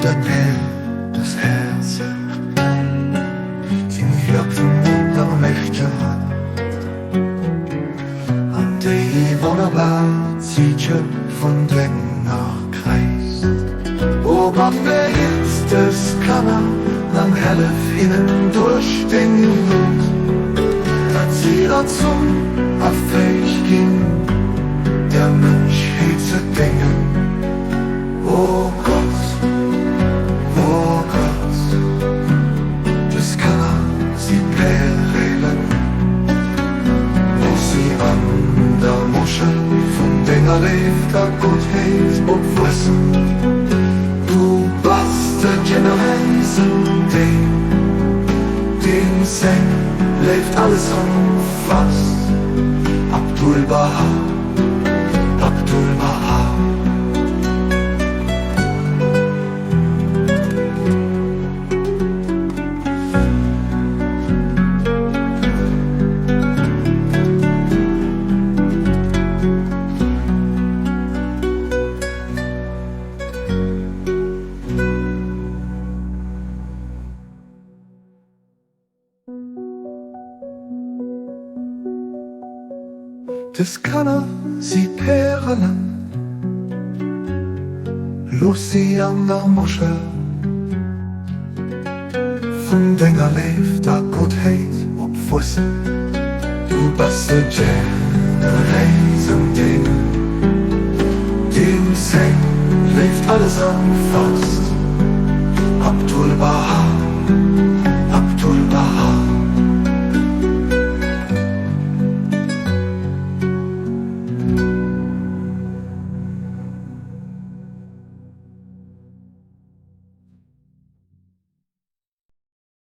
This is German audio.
den Himmel des Herzens, die Hirten der Mächte an die wunderbar Zietje von Dränger Kreis. Ober behitztes Kammer, lang helle Finnen durch den Blut, als sie zum Abfähig ging, der Mensch zu denken. Oh Gott, das kann sie perelen, wo sie an der Muschel von Dinger lebt, der Gottheit obwissen. Du bist der Generation, den Seng lebt alles umfasst. Abdul Baha, Abdul Baha. Das kann sie perlen, Lucy an der Muschel, von Dinger lebt der Gottheit obwissen. Du bist der Generation, dem Seng lebt alles umfasst.